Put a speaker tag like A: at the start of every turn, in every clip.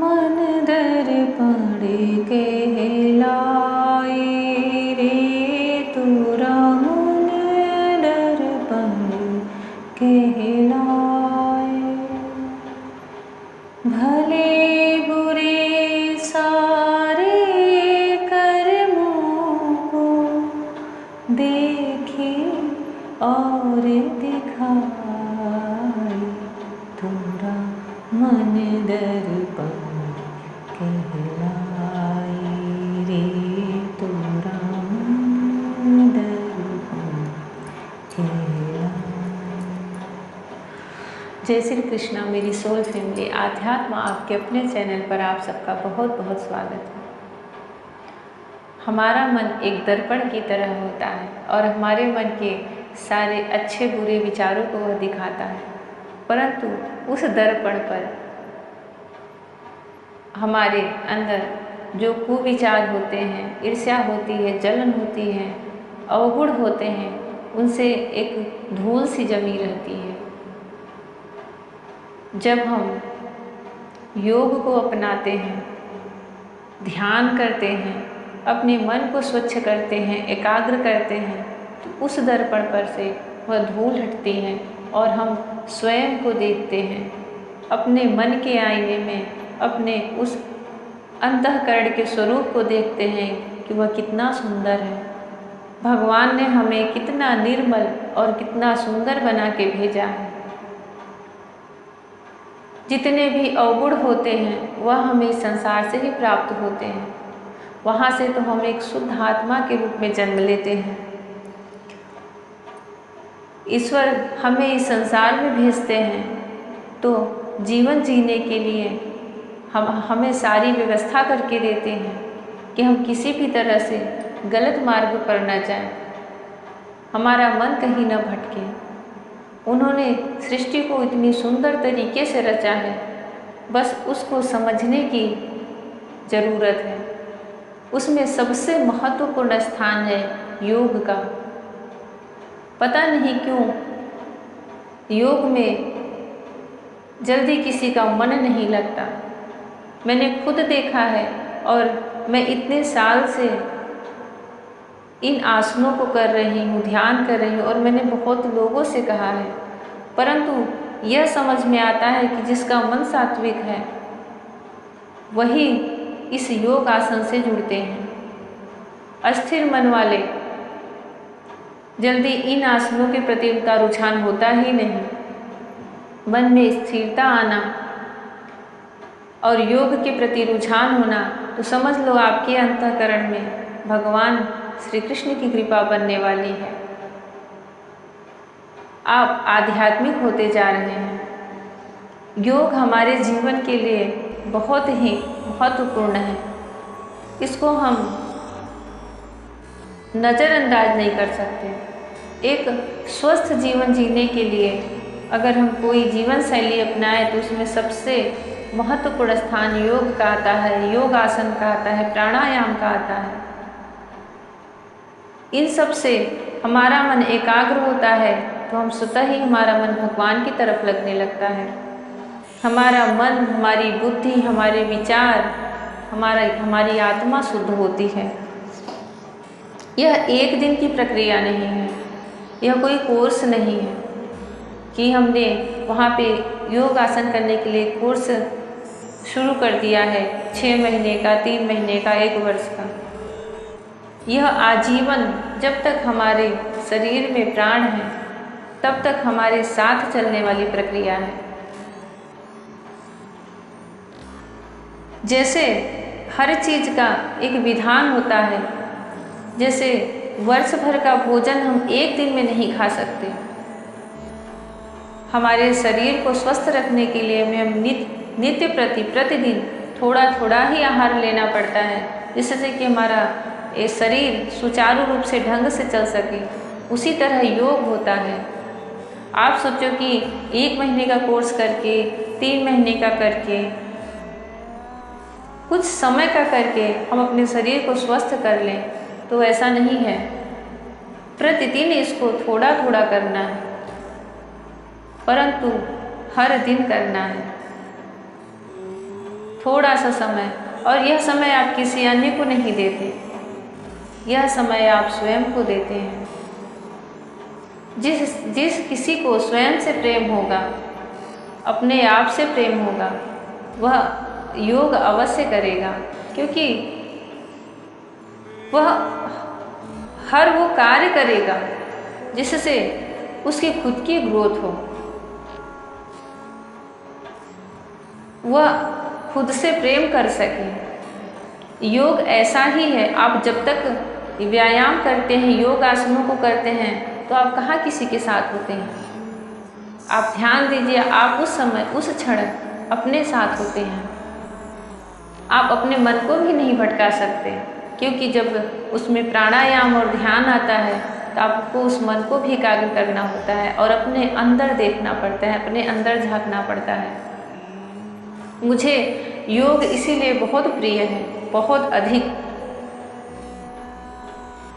A: मन दर्पण कहलाए रे तोरा मन दर्पण कहलाए। भले बुरे सारे कर्मों को देखे और दिखाए तोरा मन दर्पण कहलाए रे तोरा मन दर्पण कहलाए। जय श्री कृष्णा। मेरी सोल फैमिली आध्यात्म आपके अपने चैनल पर आप सबका बहुत बहुत स्वागत है। हमारा मन एक दर्पण की तरह होता है और हमारे मन के सारे अच्छे बुरे विचारों को वह दिखाता है, परंतु उस दर्पण पर हमारे अंदर जो कुविचार होते हैं, ईर्ष्या होती है, जलन होती है, अवगुण होते हैं, उनसे एक धूल सी जमी रहती है। जब हम योग को अपनाते हैं, ध्यान करते हैं, अपने मन को स्वच्छ करते हैं, एकाग्र करते हैं, तो उस दर्पण पर से वह धूल हटती है और हम स्वयं को देखते हैं। अपने मन के आईने में अपने उस अंतःकरण के स्वरूप को देखते हैं कि वह कितना सुंदर है। भगवान ने हमें कितना निर्मल और कितना सुंदर बना के भेजा है। जितने भी अवगुण होते हैं वह हमें संसार से ही प्राप्त होते हैं। वहाँ से तो हम एक शुद्ध आत्मा के रूप में जन्म लेते हैं। ईश्वर हमें इस संसार में भेजते हैं तो जीवन जीने के लिए हमें सारी व्यवस्था करके देते हैं कि हम किसी भी तरह से गलत मार्ग पर न जाएं, हमारा मन कहीं न भटके। उन्होंने सृष्टि को इतनी सुंदर तरीके से रचा है, बस उसको समझने की ज़रूरत है। उसमें सबसे महत्वपूर्ण स्थान है योग का। पता नहीं क्यों योग में जल्दी किसी का मन नहीं लगता। मैंने खुद देखा है और मैं इतने साल से इन आसनों को कर रही हूँ, ध्यान कर रही हूँ और मैंने बहुत लोगों से कहा है, परंतु यह समझ में आता है कि जिसका मन सात्विक है वही इस योग आसन से जुड़ते हैं। अस्थिर मन वाले जल्दी इन आसनों के प्रति उनका रुझान होता ही नहीं। मन में स्थिरता आना और योग के प्रति रुझान होना, तो समझ लो आपके अंतःकरण में भगवान श्री कृष्ण की कृपा बनने वाली है। आप आध्यात्मिक होते जा रहे हैं। योग हमारे जीवन के लिए बहुत ही महत्वपूर्ण है। इसको हम नज़रअंदाज नहीं कर सकते। एक स्वस्थ जीवन जीने के लिए अगर हम कोई जीवन शैली अपनाएं तो उसमें सबसे महत्वपूर्ण स्थान योग का आता है, योग आसन का आता है, प्राणायाम का आता है। इन सब से हमारा मन एकाग्र होता है तो हम स्वतः ही हमारा मन भगवान की तरफ लगने लगता है। हमारा मन, हमारी बुद्धि, हमारे विचार, हमारी आत्मा शुद्ध होती है। यह एक दिन की प्रक्रिया नहीं है, यह कोई कोर्स नहीं है कि हमने वहाँ पे योग आसन करने के लिए कोर्स शुरू कर दिया है 6 महीने का, 3 महीने का, 1 वर्ष का। यह आजीवन, जब तक हमारे शरीर में प्राण है तब तक हमारे साथ चलने वाली प्रक्रिया है। जैसे हर चीज़ का एक विधान होता है, जैसे वर्ष भर का भोजन हम एक दिन में नहीं खा सकते। हमारे शरीर को स्वस्थ रखने के लिए हमें नित्य प्रतिदिन थोड़ा थोड़ा ही आहार लेना पड़ता है, जिससे कि हमारा ये शरीर सुचारू रूप से ढंग से चल सके। उसी तरह योग होता है। आप सोचो कि 1 महीने का कोर्स करके, 3 महीने का करके, कुछ समय का करके हम अपने शरीर को स्वस्थ कर लें, तो ऐसा नहीं है। प्रतिदिन इसको थोड़ा थोड़ा करना है, परंतु हर दिन करना है। थोड़ा सा समय, और यह समय आप किसी अन्य को नहीं देते, यह समय आप स्वयं को देते हैं। जिस किसी को स्वयं से प्रेम होगा, अपने आप से प्रेम होगा, वह योग अवश्य करेगा, क्योंकि वह हर वो कार्य करेगा जिससे उसकी खुद की ग्रोथ हो, वह खुद से प्रेम कर सके। योग ऐसा ही है, आप जब तक व्यायाम करते हैं, योग आसनों को करते हैं, तो आप कहाँ किसी के साथ होते हैं। आप ध्यान दीजिए, आप उस समय उस क्षण अपने साथ होते हैं। आप अपने मन को भी नहीं भटका सकते, क्योंकि जब उसमें प्राणायाम और ध्यान आता है तो आपको उस मन को भी एकाग्र करना होता है और अपने अंदर देखना पड़ता है, अपने अंदर झांकना पड़ता है। मुझे योग इसीलिए बहुत प्रिय है, बहुत अधिक,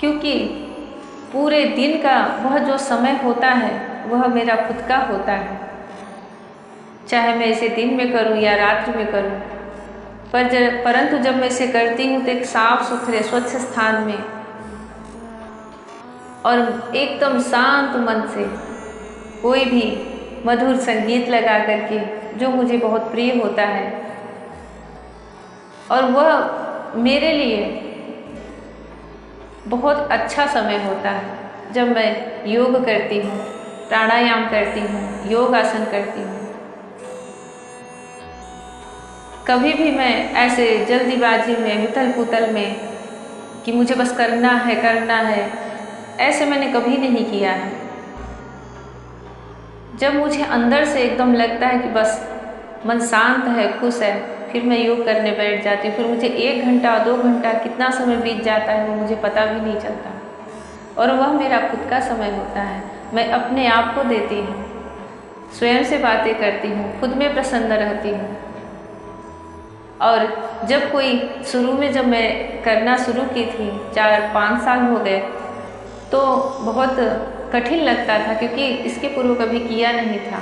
A: क्योंकि पूरे दिन का वह जो समय होता है वह मेरा खुद का होता है, चाहे मैं इसे दिन में करूं या रात्रि में करूं। परंतु जब मैं इसे करती हूं तो एक साफ सुथरे स्वच्छ स्थान में और एकदम शांत मन से कोई भी मधुर संगीत लगा करके, जो मुझे बहुत प्रिय होता है, और वह मेरे लिए बहुत अच्छा समय होता है जब मैं योग करती हूँ, प्राणायाम करती हूँ, योग आसन करती हूँ। कभी भी मैं ऐसे जल्दीबाजी में, उथल पुथल में कि मुझे बस करना है, ऐसे मैंने कभी नहीं किया है। जब मुझे अंदर से एकदम लगता है कि बस मन शांत है, खुश है, फिर मैं योग करने बैठ जाती हूँ। फिर मुझे 1 घंटा 2 घंटा कितना समय बीत जाता है वो मुझे पता भी नहीं चलता, और वह मेरा खुद का समय होता है। मैं अपने आप को देती हूँ, स्वयं से बातें करती हूँ, खुद में प्रसन्न रहती हूँ। और जब कोई शुरू में जब मैं करना शुरू की थी, 4-5 साल हो गए, तो बहुत कठिन लगता था, क्योंकि इसके पूर्व कभी किया नहीं था।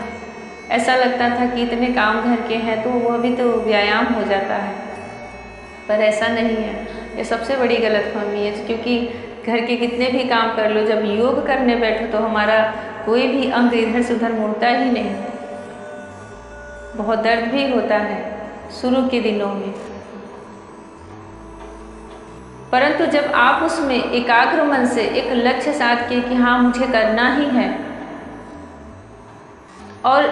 A: ऐसा लगता था कि इतने काम घर के हैं तो वह भी तो व्यायाम हो जाता है, पर ऐसा नहीं है। ये सबसे बड़ी गलतफहमी है, क्योंकि घर के कितने भी काम कर लो, जब योग करने बैठो तो हमारा कोई भी अंग इधर से उधर मुड़ता ही नहीं। बहुत दर्द भी होता है शुरू के दिनों में, परंतु जब आप उसमें एकाग्र मन से एक लक्ष्य साध के कि हाँ मुझे करना ही है, और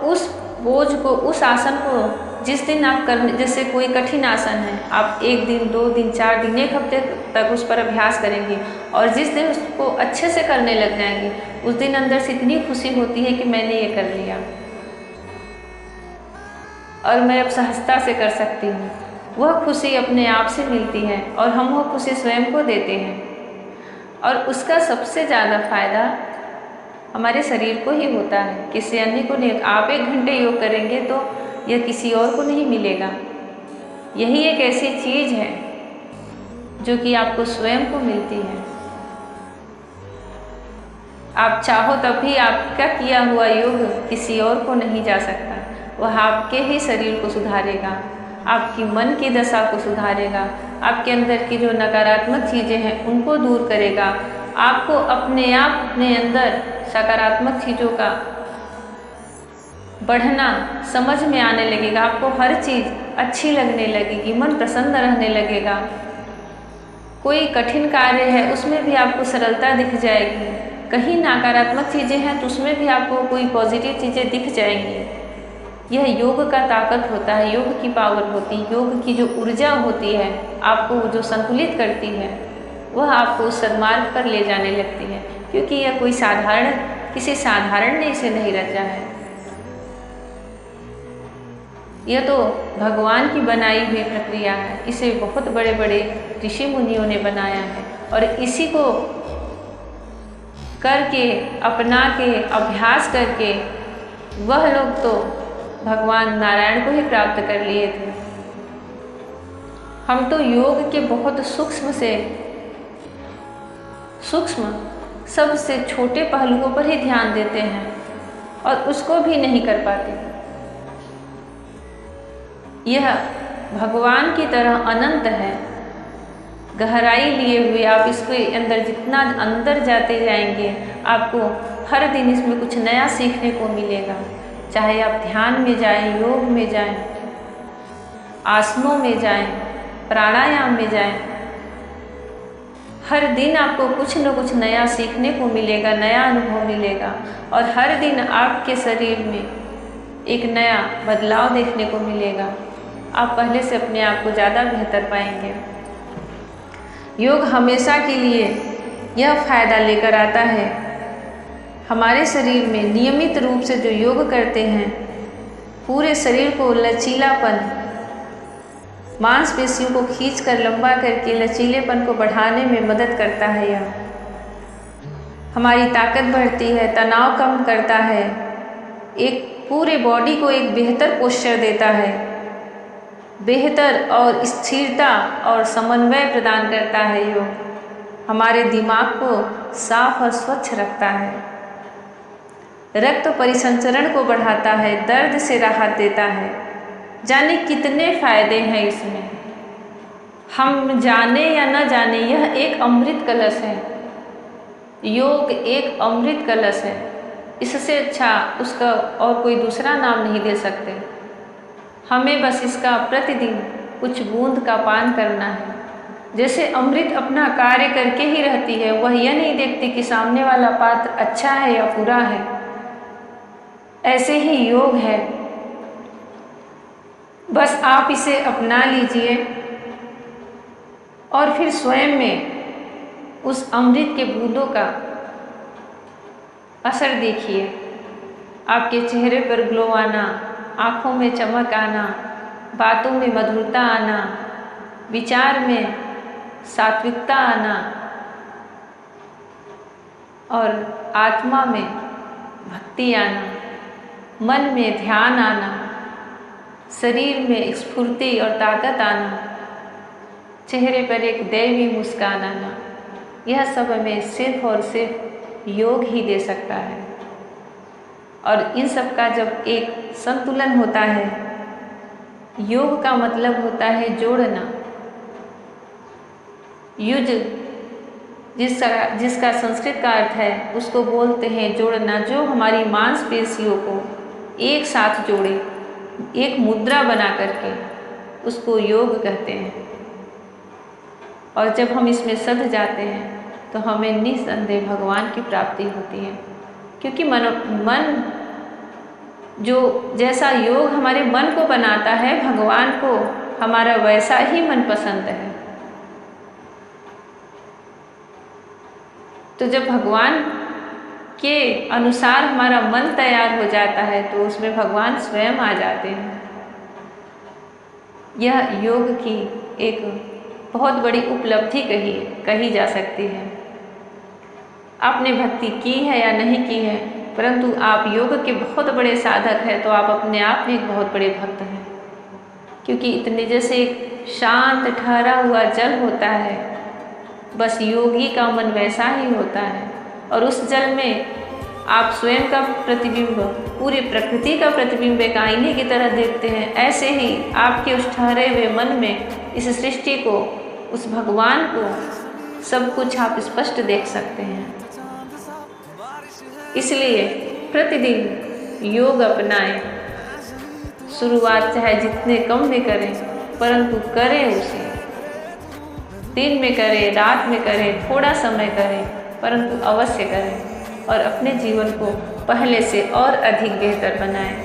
A: उस बोझ को, उस आसन को जिस दिन आप करने, जैसे कोई कठिन आसन है, आप 1 दिन 2 दिन 4 दिन 1 हफ्ते तक उस पर अभ्यास करेंगे, और जिस दिन उसको अच्छे से करने लग जाएंगे, उस दिन अंदर से इतनी खुशी होती है कि मैंने ये कर लिया और मैं अब सहजता से कर सकती हूँ। वह खुशी अपने आप से मिलती है और हम वह खुशी स्वयं को देते हैं, और उसका सबसे ज़्यादा फायदा हमारे शरीर को ही होता है, किसी अन्य को नहीं। आप 1 घंटे योग करेंगे तो यह किसी और को नहीं मिलेगा। यही एक ऐसी चीज़ है जो कि आपको स्वयं को मिलती है। आप चाहो तब भी आपका किया हुआ योग किसी और को नहीं जा सकता। वह आपके ही शरीर को सुधारेगा, आपकी मन की दशा को सुधारेगा, आपके अंदर की जो नकारात्मक चीज़ें हैं उनको दूर करेगा। आपको अपने आप अपने अंदर सकारात्मक चीज़ों का बढ़ना समझ में आने लगेगा। आपको हर चीज़ अच्छी लगने लगेगी, मन प्रसन्न रहने लगेगा। कोई कठिन कार्य है उसमें भी आपको सरलता दिख जाएगी, कहीं नकारात्मक चीज़ें हैं तो उसमें भी आपको कोई पॉजिटिव चीज़ें दिख जाएंगी। यह योग का ताकत होता है, योग की पावर होती है, योग की जो ऊर्जा होती है आपको जो संतुलित करती है, वह आपको उस सन्मार्ग पर ले जाने लगती है, क्योंकि यह कोई किसी साधारण ने इसे नहीं रचा है। यह तो भगवान की बनाई हुई प्रक्रिया है। इसे बहुत बड़े बड़े ऋषि मुनियों ने बनाया है, और इसी को करके, अपना के, अभ्यास करके वह लोग तो भगवान नारायण को ही प्राप्त कर लिए थे। हम तो योग के बहुत सूक्ष्म से सूक्ष्म, सबसे छोटे पहलुओं पर ही ध्यान देते हैं और उसको भी नहीं कर पाते। यह भगवान की तरह अनंत है, गहराई लिए हुए। आप इसके अंदर जितना अंदर जाते जाएंगे, आपको हर दिन इसमें कुछ नया सीखने को मिलेगा। चाहे आप ध्यान में जाएं, योग में जाएं, आसनों में जाएं, प्राणायाम में जाएं, हर दिन आपको कुछ न कुछ नया सीखने को मिलेगा, नया अनुभव मिलेगा। और हर दिन आपके शरीर में एक नया बदलाव देखने को मिलेगा। आप पहले से अपने आप को ज़्यादा बेहतर पाएंगे। योग हमेशा के लिए यह फायदा लेकर आता है, हमारे शरीर में नियमित रूप से जो योग करते हैं, पूरे शरीर को लचीलापन, मांसपेशियों को खींचकर लंबा करके लचीलेपन को बढ़ाने में मदद करता है। यह हमारी ताकत बढ़ती है, तनाव कम करता है, एक पूरे बॉडी को एक बेहतर पोस्चर देता है, बेहतर और स्थिरता और समन्वय प्रदान करता है। योग हमारे दिमाग को साफ और स्वच्छ रखता है, रक्त परिसंचरण को बढ़ाता है, दर्द से राहत देता है। जाने कितने फायदे हैं इसमें, हम जाने या न जाने, यह एक अमृत कलश है। योग एक अमृत कलश है, इससे अच्छा उसका और कोई दूसरा नाम नहीं दे सकते। हमें बस इसका प्रतिदिन कुछ बूंद का पान करना है। जैसे अमृत अपना कार्य करके ही रहती है, वह यह नहीं देखती कि सामने वाला पात्र अच्छा है या बुरा है, ऐसे ही योग है। बस आप इसे अपना लीजिए और फिर स्वयं में उस अमृत के बूंदों का असर देखिए। आपके चेहरे पर ग्लो आना, आँखों में चमक आना, बातों में मधुरता आना, विचार में सात्विकता आना और आत्मा में भक्ति आना, मन में ध्यान आना, शरीर में स्फूर्ति और ताकत आना, चेहरे पर एक दैवी मुस्कान आना, यह सब हमें सिर्फ और सिर्फ योग ही दे सकता है। और इन सब का जब एक संतुलन होता है, योग का मतलब होता है जोड़ना। युज जिसका संस्कृत का अर्थ है, उसको बोलते हैं जोड़ना, जो हमारी मांसपेशियों को एक साथ जोड़े, एक मुद्रा बना करके, उसको योग कहते हैं। और जब हम इसमें सध जाते हैं तो हमें निस्संदेह भगवान की प्राप्ति होती है, क्योंकि मन जो जैसा योग हमारे मन को बनाता है, भगवान को हमारा वैसा ही मन पसंद है। तो जब भगवान के अनुसार हमारा मन तैयार हो जाता है तो उसमें भगवान स्वयं आ जाते हैं। यह योग की एक बहुत बड़ी उपलब्धि कही जा सकती है। आपने भक्ति की है या नहीं की है, परंतु आप योग के बहुत बड़े साधक हैं, तो आप अपने आप में एक बहुत बड़े भक्त हैं। क्योंकि इतने जैसे एक शांत ठहरा हुआ जल होता है, बस योगी का मन वैसा ही होता है। और उस जल में आप स्वयं का प्रतिबिंब, पूरी प्रकृति का प्रतिबिंब एक आईने की तरह देखते हैं। ऐसे ही आपके उस ठहरे हुए मन में इस सृष्टि को, उस भगवान को, सब कुछ आप स्पष्ट देख सकते हैं। इसलिए प्रतिदिन योग अपनाएं। शुरुआत चाहे जितने कम में करें, परंतु करें उसे। दिन में करें, रात में करें, थोड़ा समय करें, परंतु अवश्य करें और अपने जीवन को पहले से और अधिक बेहतर बनाएं।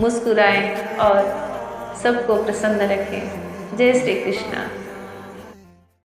A: मुस्कुराएं और सबको प्रसन्न रखें। जय श्री कृष्णा।